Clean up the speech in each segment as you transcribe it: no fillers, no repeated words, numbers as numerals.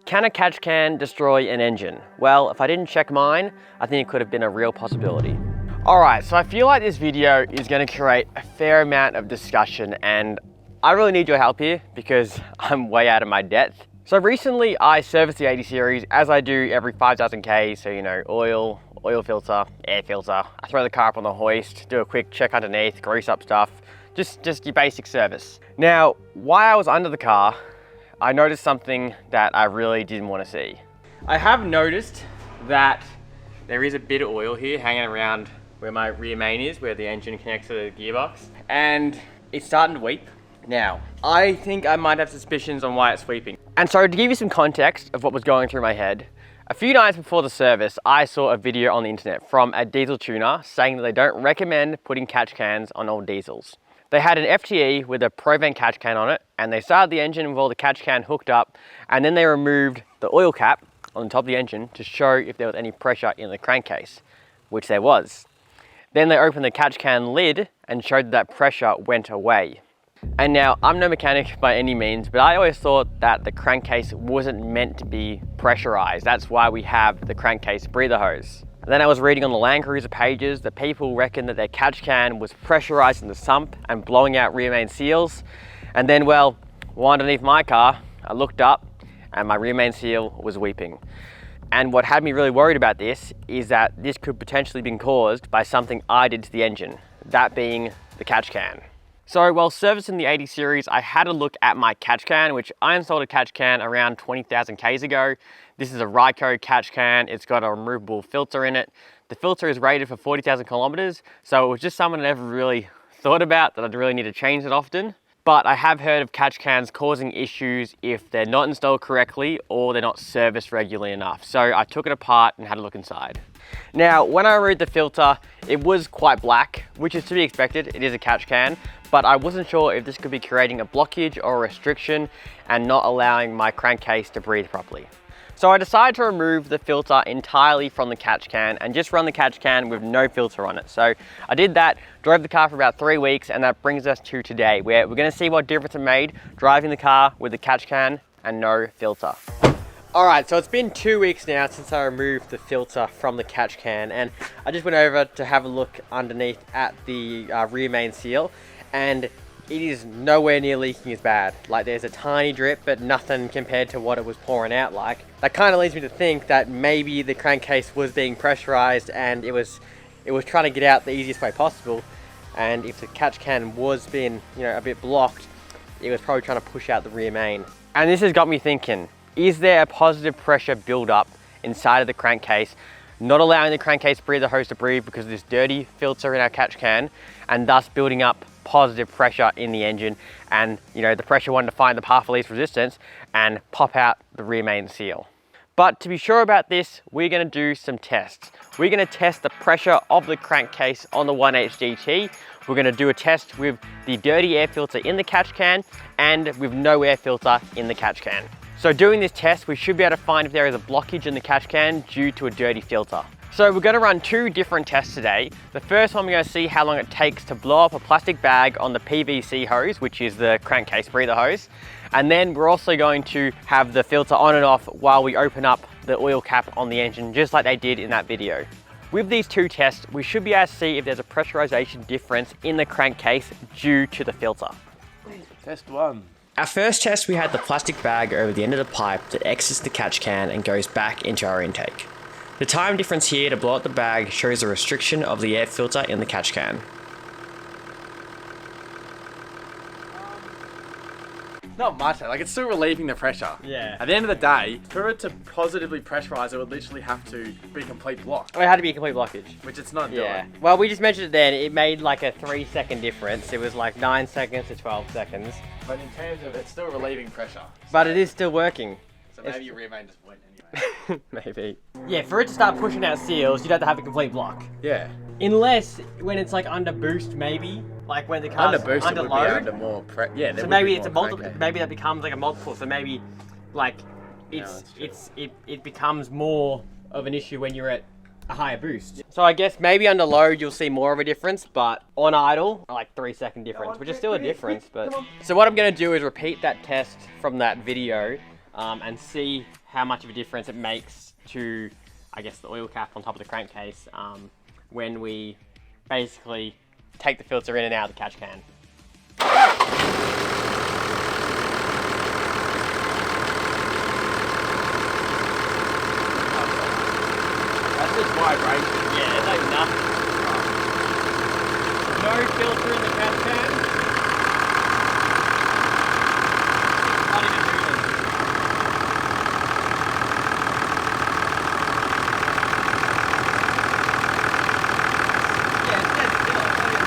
Can a catch can destroy an engine? Well, if I didn't check mine, I think it could have been a real possibility. Alright, so I feel like this video is going to create a fair amount of discussion, and I really need your help here because I'm way out of my depth. So recently I serviced the 80 series as I do every 5,000 K, so you know, oil filter, air filter. I throw the car up on the hoist, do a quick check underneath, grease up stuff, just your basic service. Now, while I was under the car, I noticed something that I really didn't want to see. I have noticed that there is a bit of oil here hanging around where my rear main is, where the engine connects to the gearbox, and it's starting to weep. Now, I think I might have suspicions on why it's weeping. And so to give you some context of what was going through my head, a few nights before the service, I saw a video on the internet from a diesel tuner saying that they don't recommend putting catch cans on old diesels. They had an FTE with a Provent catch can on it, and they started the engine with all the catch can hooked up, and then they removed the oil cap on the top of the engine to show if there was any pressure in the crankcase, which there was. Then they opened the catch can lid and showed that pressure went away. And now, I'm no mechanic by any means, but I always thought that the crankcase wasn't meant to be pressurized. That's why we have the crankcase breather hose. And then I was reading on the Land Cruiser pages that people reckon that their catch can was pressurized in the sump and blowing out rear main seals. And then, well, underneath my car, I looked up and my rear main seal was weeping. And what had me really worried about this is that this could potentially be caused by something I did to the engine, that being the catch can. So while servicing the 80 series, I had a look at my catch can, which I installed a catch can around 20,000 Ks ago. This is a Ryco catch can. It's got a removable filter in it. The filter is rated for 40,000 kilometers, so it was just something I never really thought about that I'd really need to change it often. But I have heard of catch cans causing issues if they're not installed correctly or they're not serviced regularly enough. So I took it apart and had a look inside. Now, when I removed the filter, it was quite black, which is to be expected. It is a catch can, but I wasn't sure if this could be creating a blockage or a restriction and not allowing my crankcase to breathe properly. So I decided to remove the filter entirely from the catch can and just run the catch can with no filter on it. So I did that, drove the car for about 3 weeks, and that brings us to today, where we're gonna see what difference it made driving the car with the catch can and no filter. All right, so it's been 2 weeks now since I removed the filter from the catch can, and I just went over to have a look underneath at the rear main seal, and it is nowhere near leaking as bad. Like, there's a tiny drip, but nothing compared to what it was pouring out like. That kind of leads me to think that maybe the crankcase was being pressurized and it was trying to get out the easiest way possible. And if the catch can was being, you know, a bit blocked, it was probably trying to push out the rear main. And this has got me thinking, is there a positive pressure buildup inside of the crankcase, not allowing the crankcase breather hose to breathe because of this dirty filter in our catch can, and thus building up positive pressure in the engine, and you know, the pressure wanting to find the path of least resistance and pop out the rear main seal. But to be sure about this, we're going to do some tests. We're going to test the pressure of the crankcase on the 1H GT. We're going to do a test with the dirty air filter in the catch can and with no air filter in the catch can. So doing this test, we should be able to find if there is a blockage in the catch can due to a dirty filter. So we're going to run 2 different tests today. The first one, we're going to see how long it takes to blow up a plastic bag on the PVC hose, which is the crankcase breather hose. And then we're also going to have the filter on and off while we open up the oil cap on the engine, just like they did in that video. With these 2 tests, we should be able to see if there's a pressurization difference in the crankcase due to the filter. Test 1. Our first test, we had the plastic bag over the end of the pipe that exits the catch can and goes back into our intake. The time difference here to blow out the bag shows a restriction of the air filter in the catch can. Not much, like it's still relieving the pressure. Yeah. At the end of the day, for it to positively pressurize, it would literally have to be complete block, It had to be a complete blockage. which it's not Yeah. doing. Well, we just mentioned it then. It made like a 3-second difference. It was like 9 seconds to 12 seconds. But in terms of it's still relieving pressure. But it is still working. So maybe your rear main just went anyway. Maybe. Yeah, for it to start pushing out seals, you'd have to have a complete block. Yeah. Unless when it's like under boost, maybe. Like when the car's Under boost, under it would load. be under more pressure. Yeah. So maybe it's a multiple. Maybe that becomes like a multiple. So maybe like that's it becomes more of an issue when you're at a higher boost. So I guess maybe under load you'll see more of a difference, but on idle, like 3-second difference, which is still a difference. But so what I'm gonna do is repeat that test from that video and see how much of a difference it makes to, I guess, the oil cap on top of the crankcase when we basically take the filter in and out of the catch can. That's just vibration. Yeah, it's like nothing. No filter in the catch can. Not even moving. Yeah, it's dead still. It's not even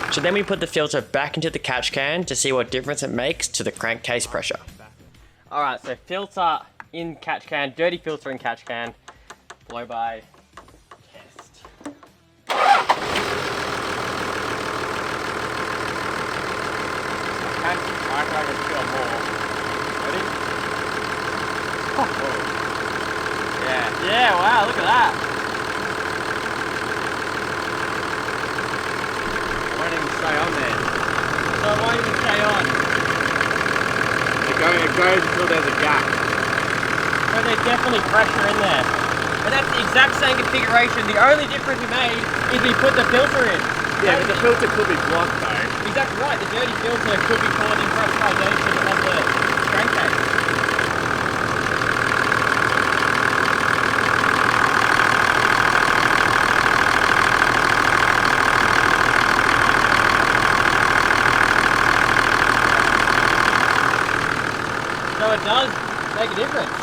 moving. So then we put the filter back into the catch can to see what difference it makes to the crankcase pressure. Alright, so filter in catch can, dirty filter in catch can, blow by test. I can feel more. Ready? Oh. Yeah, wow, look at that. It won't even stay on there. So it won't even stay on. It goes until there's a gap. So there's definitely pressure in there. And that's the exact same configuration. The only difference we made is we put the filter in. Yeah, but the filter could be blocked though. Exactly right. The dirty filter could be causing pressurization of the crankcase. So it does make a difference.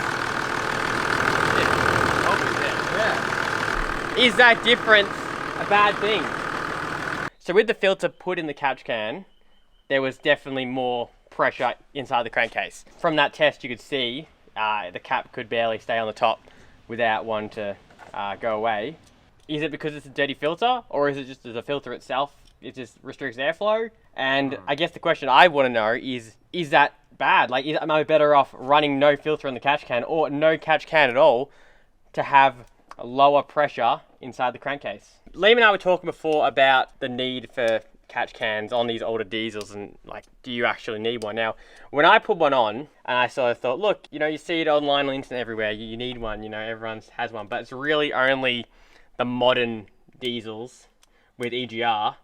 Yeah. Is that difference a bad thing? So with the filter put in the catch can, there was definitely more pressure inside the crankcase. From that test you could see the cap could barely stay on the top without one to go away. Is it because it's a dirty filter, or is it just the filter itself, it just restricts airflow? And I guess the question I want to know is that bad? Like, am I better off running no filter in the catch can or no catch can at all to have a lower pressure inside the crankcase? Liam and I were talking before about the need for catch cans on these older diesels, and like, do you actually need one? Now, when I put one on, and I sort of thought, look, you know, you see it online on the internet everywhere, you need one, you know, everyone has one, but it's really only the modern diesels with EGR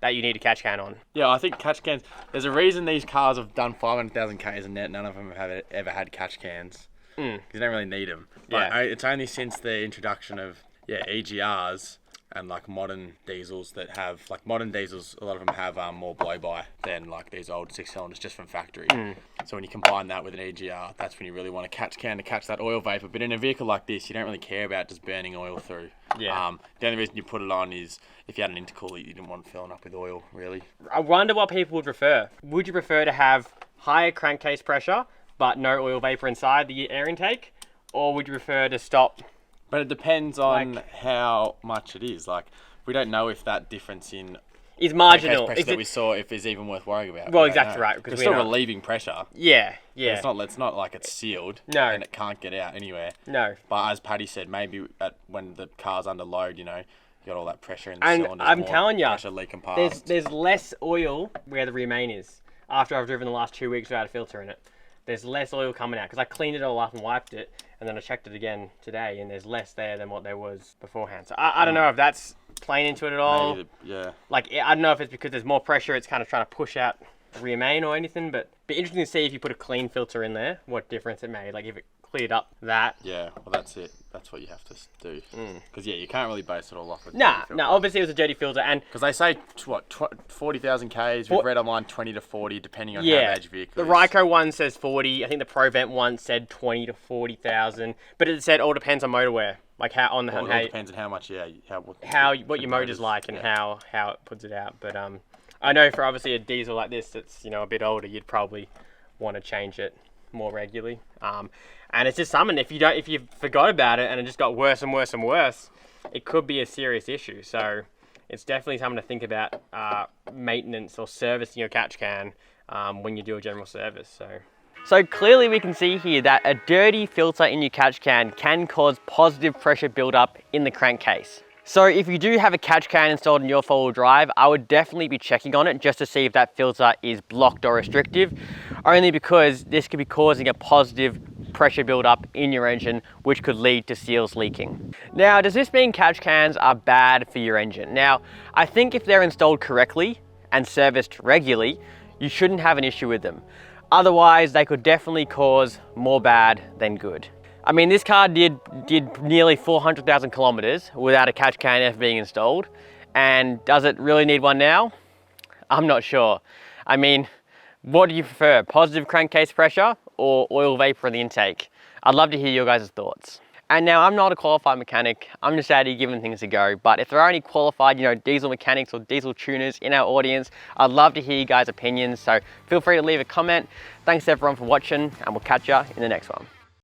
that you need a catch can on. Yeah, I think catch cans, there's a reason these cars have done 500,000 Ks and none of them have ever had catch cans. Because you don't really need them. But Yeah. it's only since the introduction of EGRs and like modern diesels that have, like modern diesels, a lot of them have more blow-by than like these old 6-cylinders just from factory. So when you combine that with an EGR, that's when you really want a catch can to catch that oil vapor. But in a vehicle like this, you don't really care about just burning oil through. Yeah. The only reason you put it on is if you had an intercooler, you didn't want it filling up with oil, really. I wonder what people would prefer. Would you prefer to have higher crankcase pressure but no oil vapor inside the air intake, or would you prefer to stop? But it depends on how much it is. Like, we don't know if that difference in Is marginal. pressure that we saw if is even worth worrying about. Well, exactly right. Because it's still relieving pressure. Yeah. It's not like it's sealed. No. And it can't get out anywhere. No. But as Paddy said, maybe when the car's under load, you know, you got all that pressure in the And cylinders. I'm telling you, pressure leaking past. there's less oil where the rear main is. After I've driven the last 2 weeks without a filter in it, there's less oil coming out because I cleaned it all up and wiped it, and then I checked it again today, and there's less there than what there was beforehand. So I don't know if that's playing into it at all. Maybe Like, I don't know if it's because there's more pressure, it's kind of trying to push out the rear main or anything, but it'd be interesting to see if you put a clean filter in there, what difference it made. Like, if it cleared up that. Yeah, well, that's it. That's what you have to do. Because, you can't really base it all off with Nah, obviously it was a dirty filter, and... Because they say, 40,000 Ks, we've read online 20 to 40, depending on how bad your vehicle the is. Ryco one says 40, I think the ProVent one said 20 to 40,000, but it said all depends on motor wear. Like, how, on the... Well, it all depends on how much, what your motor's like and how it puts it out, but I know for obviously a diesel like this that's, you know, a bit older, you'd probably want to change it more regularly. And it's just something, if you forgot about it and it just got worse and worse and worse, it could be a serious issue. So it's definitely something to think about maintenance or servicing your catch can when you do a general service. So clearly we can see here that a dirty filter in your catch can cause positive pressure buildup in the crankcase. So if you do have a catch can installed in your four-wheel drive, I would definitely be checking on it just to see if that filter is blocked or restrictive. only because this could be causing a positive pressure buildup in your engine, which could lead to seals leaking. Now, does this mean catch cans are bad for your engine? Now, I think if they're installed correctly and serviced regularly, you shouldn't have an issue with them. Otherwise, they could definitely cause more bad than good. I mean, this car did nearly 400,000 kilometers without a catch can ever being installed. And does it really need one now? I'm not sure. I mean, what do you prefer, positive crankcase pressure or oil vapor in the intake? I'd love to hear your guys' thoughts. And now, I'm not a qualified mechanic, I'm just out here giving things a go, but if there are any qualified, diesel mechanics or diesel tuners in our audience, I'd love to hear you guys' opinions, so feel free to leave a comment. Thanks everyone for watching, and we'll catch you in the next one.